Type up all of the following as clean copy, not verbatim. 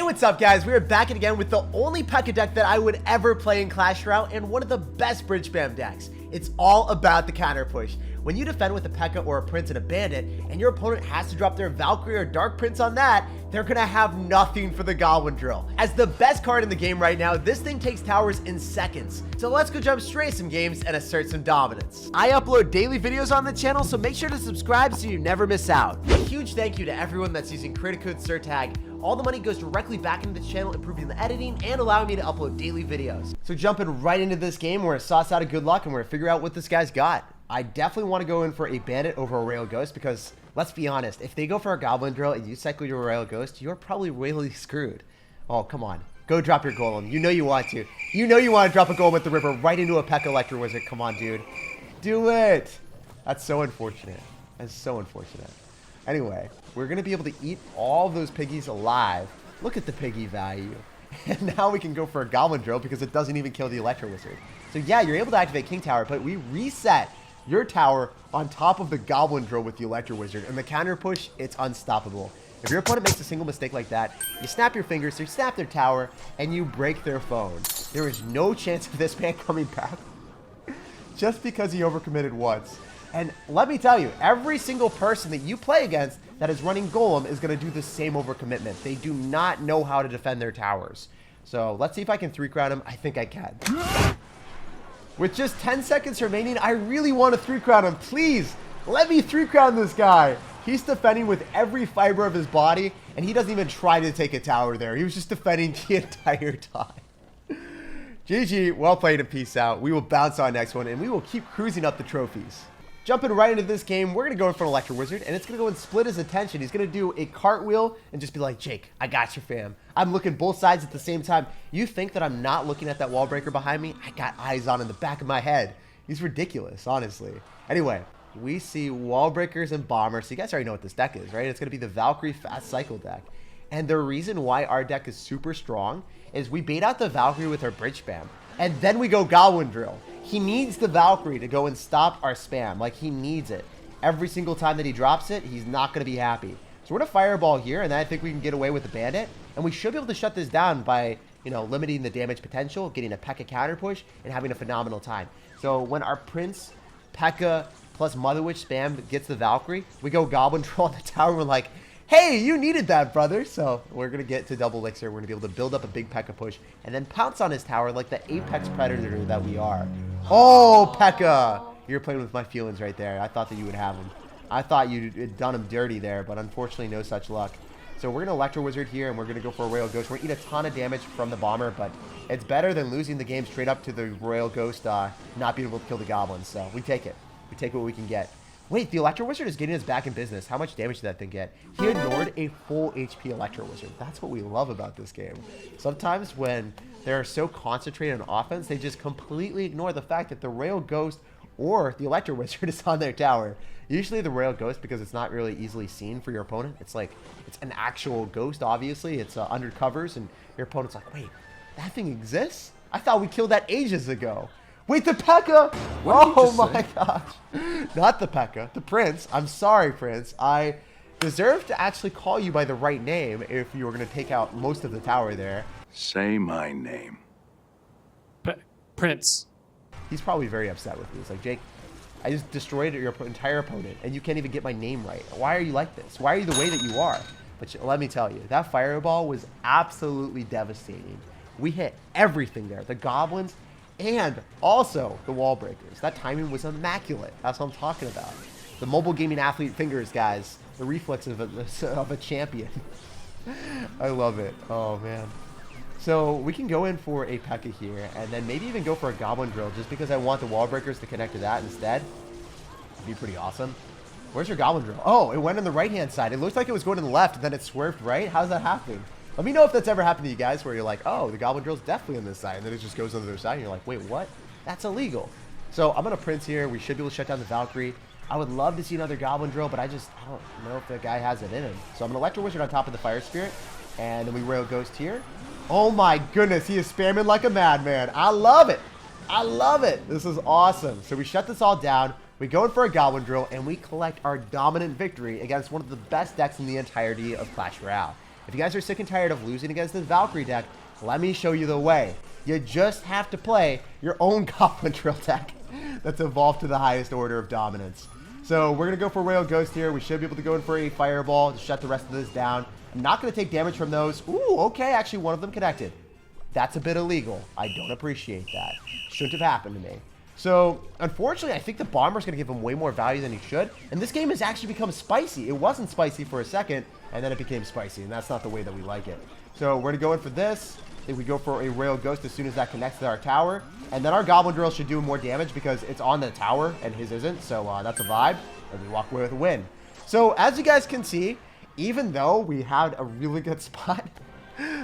Hey, what's up guys? We are back again with the only Pekka deck that I would ever play in Clash Royale and one of the best bridge spam decks. It's all about the counter push. When you defend with a Pekka or a Prince and a Bandit, and your opponent has to drop their Valkyrie or Dark Prince on that, they're gonna have nothing for the Goblin Drill. As the best card in the game right now, this thing takes towers in seconds. So let's go jump straight to some games and assert some dominance. I upload daily videos on the channel, so make sure to subscribe so you never miss out. A huge thank you to everyone that's using credit code SirTag. All the money goes directly back into the channel, improving the editing and allowing me to upload daily videos. So jumping right into this game, we're gonna sauce out of good luck and we're gonna figure out what this guy's got. I definitely want to go in for a Bandit over a Royale Ghost because, let's be honest, if they go for a Goblin Drill and you cycle your Royale Ghost, you're probably really screwed. Oh, come on. Go drop your Golem. You know you want to. You know you want to drop a Golem with the river right into a Pekka Electro Wizard. Come on, dude. Do it. That's so unfortunate. That's so unfortunate. Anyway, we're going to be able to eat all those piggies alive. Look at the piggy value. And now we can go for a Goblin Drill because it doesn't even kill the Electro Wizard. So yeah, you're able to activate King Tower, but we reset your tower on top of the Goblin Drill with the Electro Wizard. And the counter push, it's unstoppable. If your opponent makes a single mistake like that, you snap your fingers, you snap their tower, and you break their phone. There is no chance of this man coming back just because he overcommitted once. And let me tell you, every single person that you play against that is running Golem is going to do the same overcommitment. They do not know how to defend their towers. So let's see if I can 3-crown him. I think I can. With just 10 seconds remaining, I really want to 3-crown him. Please, let me 3-crown this guy. He's defending with every fiber of his body, and he doesn't even try to take a tower there. He was just defending the entire time. GG, well played and peace out. We will bounce on next one, and we will keep cruising up the trophies. Jumping right into this game, we're going to go in for an Electro Wizard, and it's going to go and split his attention. He's going to do a cartwheel and just be like, Jake, I got you, fam. I'm looking both sides at the same time. You think that I'm not looking at that wall breaker behind me? I got eyes on in the back of my head. He's ridiculous, honestly. Anyway, we see wall breakers and bombers. So you guys already know what this deck is, right? It's going to be the Valkyrie fast cycle deck. And the reason why our deck is super strong is we bait out the Valkyrie with our bridge spam, and then we go Goblin Drill. He needs the Valkyrie to go and stop our spam. Like, he needs it. Every single time that he drops it, he's not going to be happy. So we're going to Fireball here, and then I think we can get away with the Bandit. And we should be able to shut this down by, you know, limiting the damage potential, getting a Pekka counter push, and having a phenomenal time. So when our Prince, Pekka, plus Mother Witch spam gets the Valkyrie, we go Goblin Drill on the tower. We're like, hey, you needed that, brother. So we're going to get to double elixir. We're going to be able to build up a big Pekka push and then pounce on his tower like the apex predator that we are. Oh, Pekka. You're playing with my feelings right there. I thought that you would have him. I thought you'd done him dirty there, but unfortunately no such luck. So we're going to Electro Wizard here, and we're going to go for a Royale Ghost. We're going to eat a ton of damage from the Bomber, but it's better than losing the game straight up to the Royale Ghost not being able to kill the Goblins. So we take it. We take what we can get. Wait, the Electro Wizard is getting us back in business. How much damage did that thing get? He ignored a full HP Electro Wizard. That's what we love about this game. Sometimes when they're so concentrated on offense, they just completely ignore the fact that the Royale Ghost or the Electro Wizard is on their tower. Usually the Royale Ghost, because it's not really easily seen for your opponent. It's like, it's an actual ghost, obviously. It's under covers, and your opponent's like, wait, that thing exists? I thought we killed that ages ago. Wait, the Pekka! Oh my gosh. Not the Pekka, the Prince. I'm sorry, Prince. I deserve to actually call you by the right name if you were going to take out most of the tower there. Say my name. Prince. He's probably very upset with me. He's like, Jake, I just destroyed your entire opponent, and you can't even get my name right. Why are you like this? Why are you the way that you are? But let me tell you, that Fireball was absolutely devastating. We hit everything there. The Goblins and also the wall breakers. That timing was immaculate. That's what I'm talking about. The mobile gaming athlete fingers, guys. The reflexes of a champion. I love it. Oh, man. So we can go in for a Pekka here, and then maybe even go for a Goblin Drill just because I want the wall breakers to connect to that instead. That'd be pretty awesome. Where's your Goblin Drill? Oh, it went on the right-hand side. It looks like it was going to the left, and then it swerved right. How's that happening? Let me know if that's ever happened to you guys where you're like, oh, the Goblin Drill's definitely on this side, and then it just goes on the other side, and you're like, wait, what? That's illegal. So I'm going to Prince here. We should be able to shut down the Valkyrie. I would love to see another Goblin Drill, but I don't know if the guy has it in him. So I'm going to Electro Wizard on top of the Fire Spirit, and then we Royale Ghost here. Oh my goodness, he is spamming like a madman. I love it. I love it. This is awesome. So we shut this all down. We go in for a Goblin Drill, and we collect our dominant victory against one of the best decks in the entirety of Clash Royale. If you guys are sick and tired of losing against this Valkyrie deck, let me show you the way. You just have to play your own Goblin Drill deck that's evolved to the highest order of dominance. So we're going to go for Royal Ghost here. We should be able to go in for a Fireball to shut the rest of this down. I'm not going to take damage from those. Ooh, okay, actually one of them connected. That's a bit illegal. I don't appreciate that. Shouldn't have happened to me. So, unfortunately, I think the Bomber's going to give him way more value than he should. And this game has actually become spicy. It wasn't spicy for a second, and then it became spicy. And that's not the way that we like it. So, we're going to go in for this. I think we go for a Royal Ghost as soon as that connects to our tower. And then our Goblin Drill should do more damage because it's on the tower and his isn't. So, that's a vibe. And we walk away with a win. So, as you guys can see, even though we had a really good spot,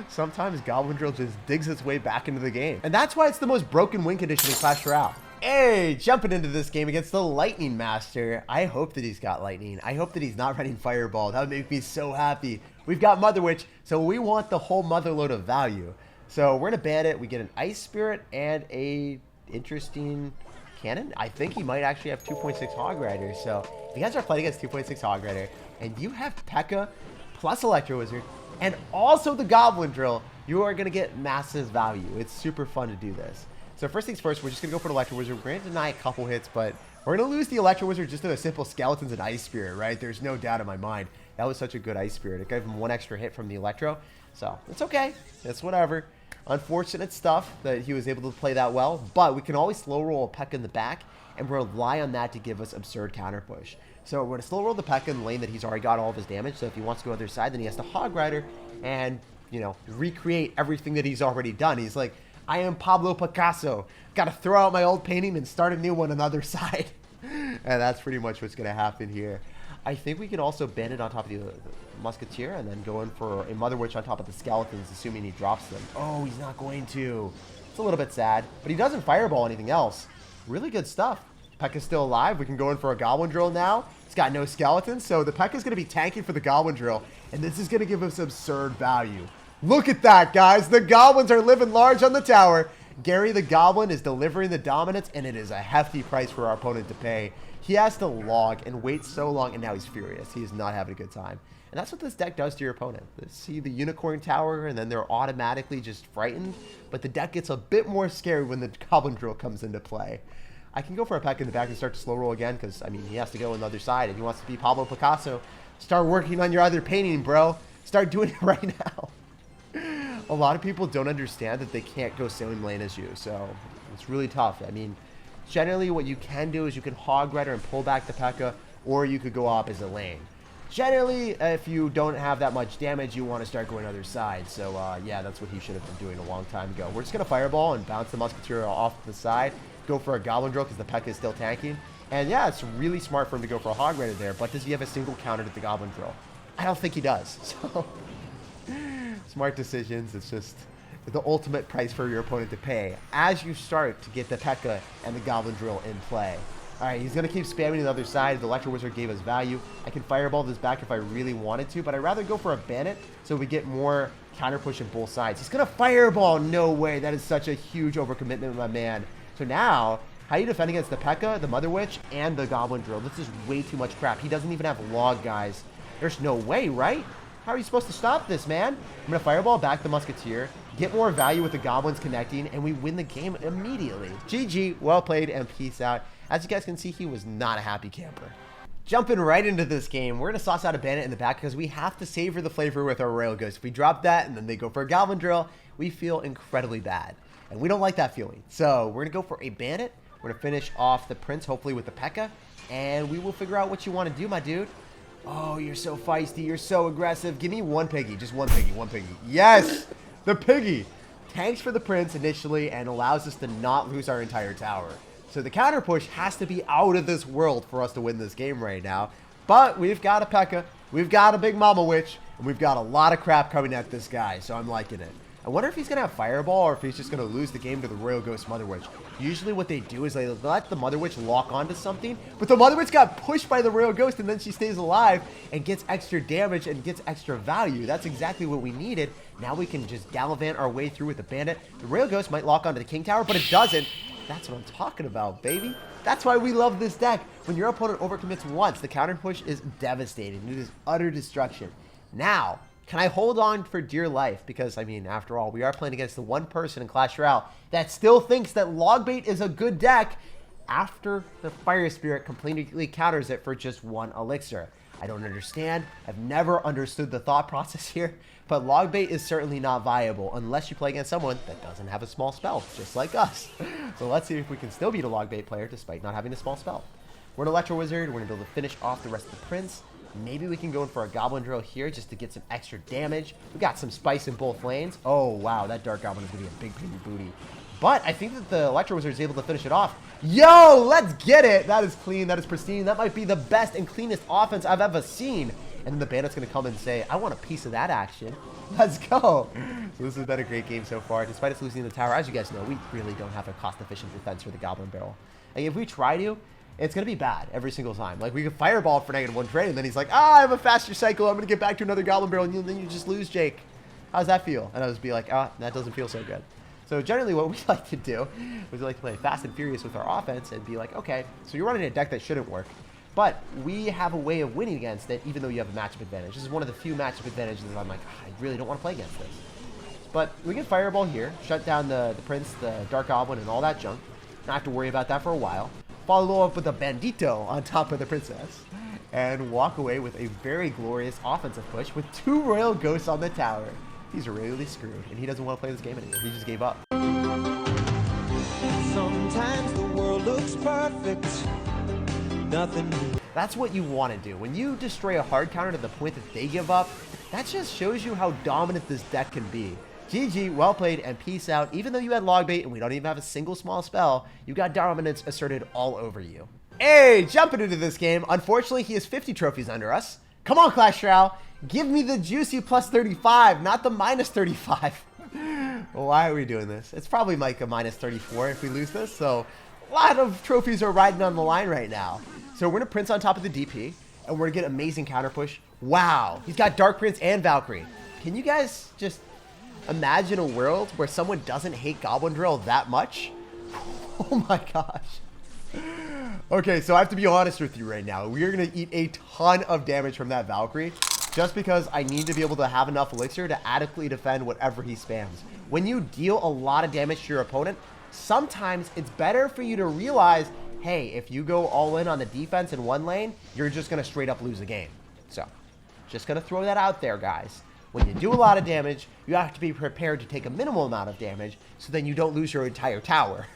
sometimes Goblin Drill just digs its way back into the game. And that's why it's the most broken win condition in Clash Royale. Hey, jumping into this game against the Lightning Master. I hope that he's got Lightning. I hope that he's not running Fireball. That would make me so happy. We've got Mother Witch, so we want the whole motherload of value. So we're going to ban it. We get an Ice Spirit and a interesting cannon. I think he might actually have 2.6 Hog Rider. So if you guys are playing against 2.6 Hog Rider and you have Pekka plus Electro Wizard and also the Goblin Drill, you are going to get massive value. It's super fun to do this. So first things first, we're just going to go for the Electro Wizard. We're going to deny a couple hits, but we're going to lose the Electro Wizard just to a simple Skeletons and Ice Spirit, right? There's no doubt in my mind. That was such a good Ice Spirit. It gave him one extra hit from the Electro. So it's okay. It's whatever. Unfortunate stuff that he was able to play that well, but we can always slow roll a Pekka in the back and rely on that to give us absurd counter push. So we're going to slow roll the Pekka in the lane that he's already got all of his damage. So if he wants to go other side, then he has to Hog Rider and, you know, recreate everything that he's already done. He's like, I am Pablo Picasso. Got to throw out my old painting and start a new one on the other side. And that's pretty much what's going to happen here. I think we can also ban it on top of the Musketeer and then go in for a Mother Witch on top of the Skeletons, assuming he drops them. Oh, he's not going to. It's a little bit sad, but he doesn't Fireball anything else. Really good stuff. Pekka's still alive. We can go in for a Goblin Drill now. It's got no Skeletons, so the Pekka's going to be tanking for the Goblin Drill, and this is going to give us absurd value. Look at that, guys. The Goblins are living large on the tower. Gary the Goblin is delivering the dominance, and it is a hefty price for our opponent to pay. He has to log and wait so long, and now he's furious. He is not having a good time. And that's what this deck does to your opponent. They see the Unicorn Tower, and then they're automatically just frightened. But the deck gets a bit more scary when the Goblin Drill comes into play. I can go for a Pekka in the back and start to slow roll again, because, I mean, he has to go on the other side. If he wants to be Pablo Picasso, start working on your other painting, bro. Start doing it right now. A lot of people don't understand that they can't go same lane as you, so it's really tough. I mean, generally what you can do is you can Hog Rider and pull back the Pekka, or you could go opposite lane. Generally, if you don't have that much damage, you want to start going other side. So, yeah, that's what he should have been doing a long time ago. We're just going to Fireball and bounce the Musketeer off the side, go for a Goblin Drill because the Pekka is still tanking. And, yeah, it's really smart for him to go for a Hog Rider there, but does he have a single counter to the Goblin Drill? I don't think he does. So, smart decisions. It's just the ultimate price for your opponent to pay as you start to get the Pekka and the Goblin Drill in play. Alright, he's going to keep spamming the other side. The Electro Wizard gave us value. I can Fireball this back if I really wanted to, but I'd rather go for a Bandit so we get more counter push on both sides. He's going to Fireball. No way. That is such a huge overcommitment, my man. So now, how do you defend against the Pekka, the Mother Witch, and the Goblin Drill? This is way too much crap. He doesn't even have log, guys. There's no way, right? How are you supposed to stop this, man? I'm going to Fireball back the Musketeer, get more value with the Goblins connecting, and we win the game immediately. GG, well played, and peace out. As you guys can see, he was not a happy camper. Jumping right into this game, we're going to sauce out a Bandit in the back because we have to savor the flavor with our Royal Ghost. If we drop that and then they go for a Goblin Drill, we feel incredibly bad. And we don't like that feeling. So we're going to go for a Bandit. We're going to finish off the Prince, hopefully with the Pekka. And we will figure out what you want to do, my dude. Oh, you're so feisty. You're so aggressive. Give me one Piggy. Just one Piggy. One Piggy. Yes! The Piggy! Tanks for the Prince initially and allows us to not lose our entire tower. So the counter push has to be out of this world for us to win this game right now. But we've got a Pekka, we've got a big Mama Witch, and we've got a lot of crap coming at this guy, so I'm liking it. I wonder if he's going to have Fireball or if he's just going to lose the game to the Royal Ghost Mother Witch. Usually what they do is they let the Mother Witch lock onto something, but the Mother Witch got pushed by the Royal Ghost and then she stays alive and gets extra damage and gets extra value. That's exactly what we needed. Now we can just gallivant our way through with the Bandit. The Royal Ghost might lock onto the King Tower, but it doesn't. That's what I'm talking about, baby. That's why we love this deck. When your opponent overcommits once, the counter push is devastating. It is utter destruction. Now, Can I hold on for dear life? Because, I mean, after all, we are playing against the one person in Clash Royale that still thinks that Logbait is a good deck after the Fire Spirit completely counters it for just 1 elixir. I don't understand. I've never understood the thought process here, but Logbait is certainly not viable unless you play against someone that doesn't have a small spell, just like us. So let's see if we can still beat a Logbait player despite not having a small spell. We're an Electro Wizard. We're going to be able to finish off the rest of the Prince. Maybe we can go in for a Goblin Drill here just to get some extra damage. We got some spice in both lanes. Oh, wow, that Dark Goblin is going to be a big baby booty. But I think that the Electro Wizard is able to finish it off. Yo, let's get it. That is clean. That is pristine. That might be the best and cleanest offense I've ever seen. And then the Bandit's going to come and say, I want a piece of that action. Let's go. So this has been a great game so far. Despite us losing the tower, as you guys know, we really don't have a cost-efficient defense for the Goblin Barrel. Like, if we try to, it's going to be bad every single time. Like, we could Fireball for -1 trade, and then he's like, I have a faster cycle. I'm going to get back to another Goblin Barrel, and then you just lose, Jake. How does that feel? And I was be like, that doesn't feel so good. So generally what we like to do is we like to play fast and furious with our offense and be like, okay, so you're running a deck that shouldn't work, but we have a way of winning against it even though you have a matchup advantage. This is one of the few matchup advantages that I'm like, I really don't want to play against this. But we can Fireball here, shut down the Prince, the Dark Goblin, and all that junk. Not have to worry about that for a while. Follow up with a Bandito on top of the Princess. And walk away with a very glorious offensive push with 2 Royal Ghosts on the tower. He's really screwed, and he doesn't want to play this game anymore. He just gave up. Sometimes the world looks perfect. Nothing. That's what you want to do. When you destroy a hard counter to the point that they give up, that just shows you how dominant this deck can be. GG, well played, and peace out. Even though you had Logbait and we don't even have a single small spell, you got dominance asserted all over you. Hey, jumping into this game. Unfortunately, he has 50 trophies under us. Come on, Clash Royale. Give me the juicy plus 35, not the minus 35. Why are we doing this? It's probably like a minus 34 if we lose this. So a lot of trophies are riding on the line right now. So we're going to Prince on top of the DP, and we're going to get amazing counter push. Wow, he's got Dark Prince and Valkyrie. Can you guys just imagine a world where someone doesn't hate Goblin Drill that much? Oh my gosh. Okay, so I have to be honest with you right now. We are going to eat a ton of damage from that Valkyrie just because I need to be able to have enough elixir to adequately defend whatever he spams. When you deal a lot of damage to your opponent, sometimes it's better for you to realize, hey, if you go all in on the defense in one lane, you're just going to straight up lose the game. So, just going to throw that out there, guys. When you do a lot of damage, you have to be prepared to take a minimal amount of damage so then you don't lose your entire tower.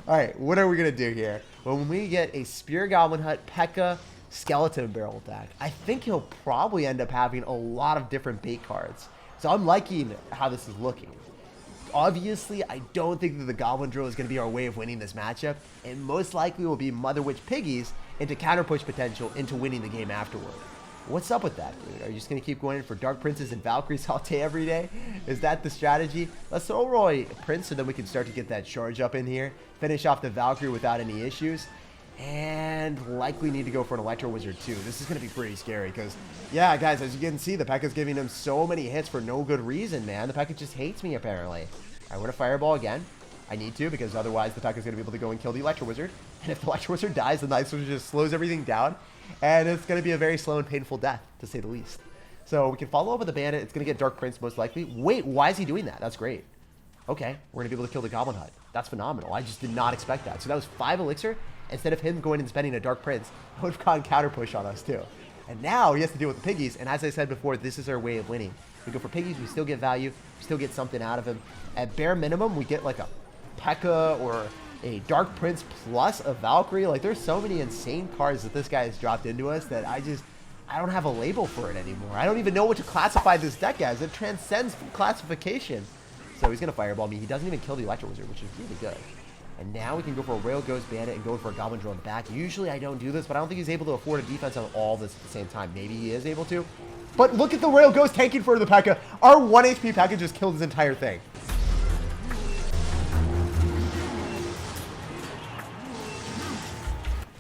All right, what are we going to do here? When we get a Spear Goblin Hut, Pekka, Skeleton Barrel deck, I think he'll probably end up having a lot of different bait cards. So I'm liking how this is looking. Obviously, I don't think that the Goblin Drill is going to be our way of winning this matchup, and most likely will be Mother Witch Piggies into counter push potential into winning the game afterward. What's up with that, dude? Are you just going to keep going in for Dark Princes and Valkyries all day every day? Is that the strategy? Let's throw Roy Prince so then we can start to get that charge up in here. Finish off the Valkyrie without any issues. And likely need to go for an Electro Wizard too. This is going to be pretty scary because, yeah, guys, as you can see, the Pekka's giving him so many hits for no good reason, man. The Pekka just hates me, apparently. All right, we're going to Fireball again. I need to because otherwise the Pekka's going to be able to go and kill the Electro Wizard. And if the Electro Wizard dies, the Night Wizard just slows everything down. And it's going to be a very slow and painful death, to say the least. So we can follow up with the Bandit. It's going to get Dark Prince most likely. Wait, why is he doing that? That's great. Okay, we're going to be able to kill the Goblin Hut. That's phenomenal. I just did not expect that. So that was 5 elixir. Instead of him going and spending a Dark Prince, I would have gone counter push on us too. And now he has to deal with the Piggies. And as I said before, this is our way of winning. We go for Piggies, we still get value, we still get something out of him. At bare minimum, we get like a Pekka or a Dark Prince plus a Valkyrie. Like, there's so many insane cards that this guy has dropped into us that I don't have a label for it anymore. I don't even know what to classify this deck as. It transcends classification. So he's going to Fireball me. He doesn't even kill the Electro Wizard, which is really good. And now we can go for a Royal Ghost Bandit and go for a Goblin Drill in the back. Usually I don't do this, but I don't think he's able to afford a defense on all this at the same time. Maybe he is able to. But look at the Royal Ghost tanking for the Pekka. Our 1 HP Pekka just killed his entire thing.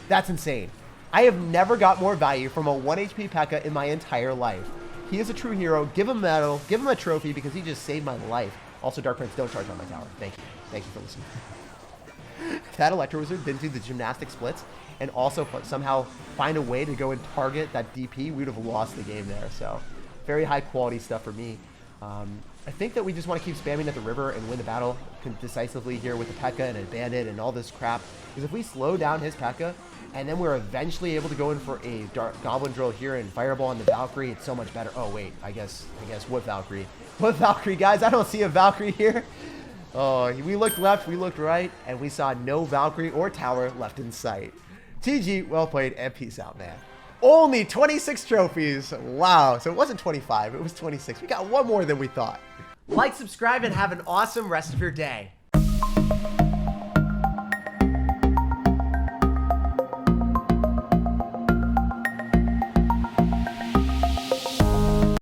That's insane. I have never got more value from a 1 HP Pekka in my entire life. He is a true hero. Give him a medal. Give him a trophy because he just saved my life. Also, Dark Prince, don't charge on my tower. Thank you. Thank you for listening. That Electro Wizard didn't do the gymnastic splits and also somehow find a way to go and target that DP, we would have lost the game there. So Very high quality stuff for me. I think that we just want to keep spamming at the river and win the battle decisively here with the Pekka and a bandit and all this crap. Because if we slow down his Pekka, and then we're eventually able to go in for a Goblin drill here and Fireball on the Valkyrie, it's so much better. Oh, wait, I guess what Valkyrie? What Valkyrie, guys? I don't see a Valkyrie here. Oh, we looked left, we looked right, and we saw no Valkyrie or tower left in sight. TG, well played, and peace out, man. Only 26 trophies. Wow. So it wasn't 25, it was 26. We got one more than we thought. Like, subscribe, and have an awesome rest of your day.